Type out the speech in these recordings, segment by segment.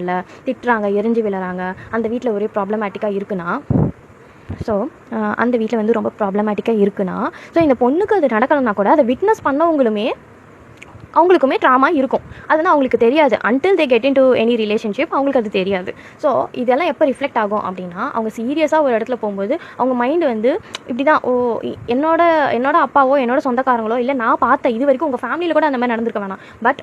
முடியல, திட்டுறாங்க, எரிஞ்சு விழுறாங்க, அந்த வீட்டில் ஒரே ப்ராப்ளமேட்டிக்காக இருக்குன்னா, ஸோ அந்த வீட்டில் வந்து ரொம்ப ப்ராப்ளமேட்டிக்காக இருக்குன்னா, ஸோ இந்த பொண்ணுக்கு அது நடக்கலைன்னா கூட அதை விட்னஸ் பண்ணவங்களுமே அவங்களுக்குமே ட்ராமா இருக்கும். அதுனா அவங்களுக்கு தெரியாது. Until they get in to any relationship அவங்களுக்கு அது தெரியாது. ஸோ இதெல்லாம் எப்போ ரிஃப்ளெக்ட் ஆகும் அப்படின்னா, அவங்க சீரியஸாக ஒரு இடத்துல போகும்போது அவங்க மைண்டு வந்து இப்படி தான், ஓ என்னோட அப்பாவோ என்னோட சொந்தக்காரங்களோ இல்லை நான் பார்த்த இது வரைக்கும் உங்கள் ஃபேமிலியில் கூட அந்த மாதிரி நடந்திருக்க வேணாம், பட்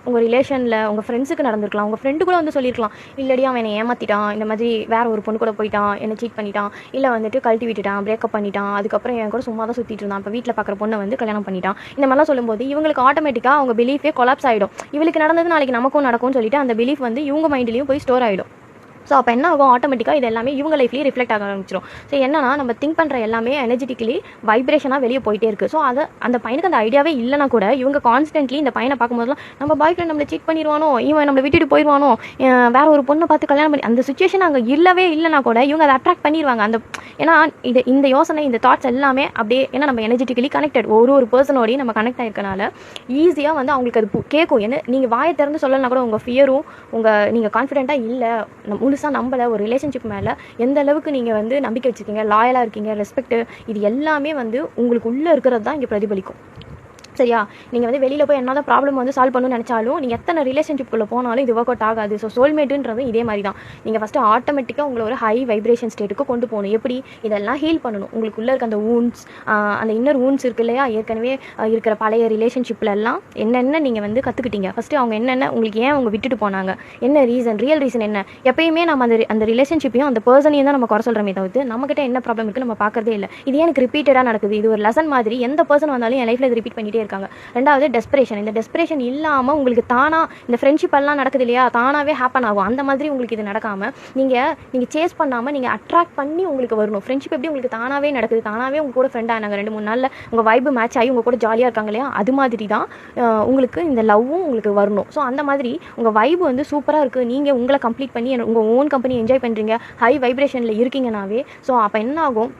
உங்கள் ரிலேஷனில் உங்கள் ஃப்ரெண்ட்ஸுக்கு நடந்திருக்கலாம். உங்கள் ஃப்ரெண்டு கூட வந்து சொல்லியிருக்கலாம், இல்லடி அவன் என்னை ஏமாற்றிட்டான், இந்த மாதிரி வேற ஒரு பொண்ணு கூட போயிட்டான், என்னை சீட் பண்ணிட்டான், இல்லை வந்துட்டு கழட்டி விட்டுட்டான், பிரேக்கப் பண்ணிட்டான், அதுக்கப்புறம் என் கூட சும்மா தான் சுற்றிட்டு இருந்தான், இப்போ வீட்டில் பார்க்குற பொண்ணை வந்து கல்யாணம் பண்ணிட்டான், இந்த மாதிரிலாம் சொல்லும்போது இவங்களுக்கு ஆட்டோமேட்டிக்காக அவங்க பிலீஃபே கொலாப்ஸ் ஆகிடும். இவளுக்கு நடந்தது நாளைக்கு நமக்கும் நடக்கும்னு சொல்லிட்டு அந்த பிலீஃப் வந்து இவங்க மைண்ட்லேயும் போய் ஸ்டோர் ஆகிடும். ஸோ அப்போ என்ன ஆகும், ஆட்டோமேட்டிக்காக இது எல்லாமே இவங்க லைஃப்லேயே ரிஃப்ளெக்ட் ஆக ஆரம்பிச்சிடும். ஸோ என்னன்னா, நம்ம திங்க் பண்ணுற எல்லாமே எனர்ஜெட்டிக்கலி வைப்ரேஷனாக வெளியே போயிட்டே இருக்குது. ஸோ அந்த பையனுக்கு அந்த ஐடியாவே இல்லைனா கூட இவங்க கான்ஸ்டன்ட்லி இந்த பையனை பார்க்கும்போதுலாம் நம்ம பாய் ஃப்ரெண்ட் நம்மளை சீட் பண்ணிடுவானோ, இவன் நம்மளை விட்டுட்டு போயிடுவானோ, வேற ஒரு பொண்ணை பார்த்து கல்யாணம் பண்ணி, அந்த சுச்சுவேஷன் அங்கே இல்லைனா கூட இவங்க அதை அட்ராக்ட் பண்ணிடுவாங்க. ஏன்னா இந்த யோசனை, இந்த தாட்ஸ் எல்லாமே அப்படியே, ஏன்னா நம்ம எனர்ஜெட்டிக்கலி கனெக்டட், ஒரு பர்சனோடையும் நம்ம கனெக்ட் ஆகிருக்கனால ஈஸியாக வந்து அவங்களுக்கு அது கேட்கும். ஏன்னா நீங்கள் வாயை திறந்து சொல்லலைனா கூட உங்கள் ஃபியரும் நீங்கள் கான்ஃபிடென்ட்டாக இல்லை, முழுசாக நம்பலை, ஒரு ரிலேஷன்ஷிப் மேலே எந்த அளவுக்கு நீங்கள் வந்து நம்பிக்கை வச்சுருக்கீங்க, லாயலாக இருக்கீங்க, ரெஸ்பெக்ட், இது எல்லாமே வந்து உங்களுக்கு உள்ளே இருக்கிறது தான் இங்கே பிரதிபலிக்கும். சரியா? நீங்கள் வந்து வெளியில் போய் என்ன தான் ப்ராப்ளம் வந்து சால்வ் பண்ணணும்னு நினச்சாலும் நீங்கள் எத்தனை ரிலேஷன்ஷிப்குள்ளே போனாலும் இது ஒர்க் அவுட் ஆகாது. ஸோ சோல்மேட்டுன்றது இதே மாதிரி தான். நீங்கள் ஃபஸ்ட்டு ஆட்டோமேட்டிக்காக உங்களை ஒரு ஹை வைப்ரேஷன் ஸ்டேட்டுக்கு கொண்டு போகணும். எப்படி? இதெல்லாம் ஹீல் பண்ணணும். உங்களுக்குள்ளே இருக்க அந்த வூண்ட்ஸ், அந்த இன்னர் வூண்ட்ஸ் இருக்கு இல்லையா, ஏற்கனவே இருக்கிற பழைய ரிலேஷன்ஷிப்லலாம் என்னென்ன நீங்கள் வந்து கற்றுக்கிட்டீங்க, ஃபஸ்ட்டு அவங்க என்னென்ன உங்களுக்கு ஏன் அவங்க விட்டுட்டு போனாங்க, என்ன ரீசன், ரியல் ரீசன் என்ன. எப்பயுமே நம்ம அந்த ரிலேஷன்ஷிப்பையும் அந்த பர்சனையும் தான் நம்ம குறை சொல்கிறோமே தவிர்த்து நம்மக்கிட்ட என்ன ப்ராப்ளம் இருக்குது நம்ம பார்க்குறதே இல்லை. இது எனக்கு ரிப்பீட்டடாக நடக்குது, இது ஒரு லெசன் மாதிரி, எந்த பர்சன் வந்தாலும் என் லைஃப்பில் இது ரிப்பீட் பண்ணிகிட்டே இருக்காங்க. ரெண்டாவது டெஸ்பரேஷன். இந்த டெஸ்பரேஷன் இல்லாமல் உங்களுக்கு தானாக இந்த ஃப்ரெண்ட்ஷிப் எல்லாம் நடக்குது இல்லையா, தானாகவே ஹேப்பன் ஆகும். அந்த மாதிரி உங்களுக்கு இது நடக்காமல் நீங்கள் சேஸ் பண்ணாமல் நீங்கள் அட்ராக்ட் பண்ணி உங்களுக்கு வரணும். ஃப்ரெண்ட்ஷிப் எப்படி உங்களுக்கு தானாகவே நடக்குது, தானாகவே உங்கள் கூட ஃப்ரெண்ட் ஆனாங்க, 2-3 நாளில் உங்கள் வைப்பு மேட்ச் ஆகி உங்கள் கூட ஜாலியாக இருக்காங்க இல்லையா, அது மாதிரி தான் உங்களுக்கு இந்த லவ்வும் உங்களுக்கு வரணும். ஸோ அந்த மாதிரி உங்கள் வைப்பு வந்து சூப்பராக இருக்குது, நீங்கள் உங்களை கம்ப்ளீட் பண்ணி உங்கள் ஓன் கம்பெனி என்ஜாய் பண்ணுறீங்க, ஹை வைப்ரேஷனில் இருக்கீங்கனாவே, ஸோ அப்போ என்ன ஆகும்,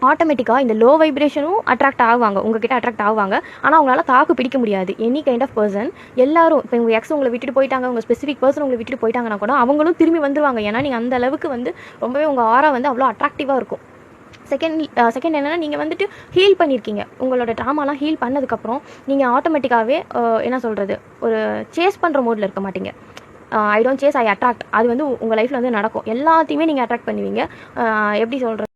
ஆட்டோமேட்டிக்காக இந்த லோ வைப்ரேஷனும் அட்ராக்ட் ஆகுவாங்க, உங்ககிட்ட அட்ராக்ட் ஆகுவாங்க. ஆனால் அவங்களால தாக்கு பிடிக்க முடியாது. எனி கைண்ட் ஆஃப் பர்சன் எல்லாரும், இப்போ உங்கள் எக்ஸ் உங்களை விட்டுட்டு போயிட்டாங்க, உங்கள் ஸ்பெசிஃபிக் பர்சன் உங்களை விட்டுட்டு போயிட்டாங்கன்னா கூட அவங்களும் திரும்பி வந்துருவாங்க. ஏன்னா நீங்கள் அந்த அளவுக்கு வந்து ரொம்பவே உங்கள் ஆரா வந்து அவ்வளோ அட்ராக்டிவாக இருக்கும். செகண்ட் என்னென்னா, நீங்கள் வந்துட்டு ஹீல் பண்ணியிருக்கீங்க, உங்களோட ட்ராமாலாம் ஹீல் பண்ணதுக்கப்புறம் நீங்கள் ஆட்டோமேட்டிக்காகவே என்ன சொல்கிறது, ஒரு சேஸ் பண்ணுற மோடில் இருக்க மாட்டீங்க. I don't chase, I attract. அது வந்து உங்கள் லைஃப்பில் வந்து நடக்கும். எல்லாத்தையுமே நீங்கள் அட்ராக்ட் பண்ணுவீங்க. எப்படி சொல்கிறது,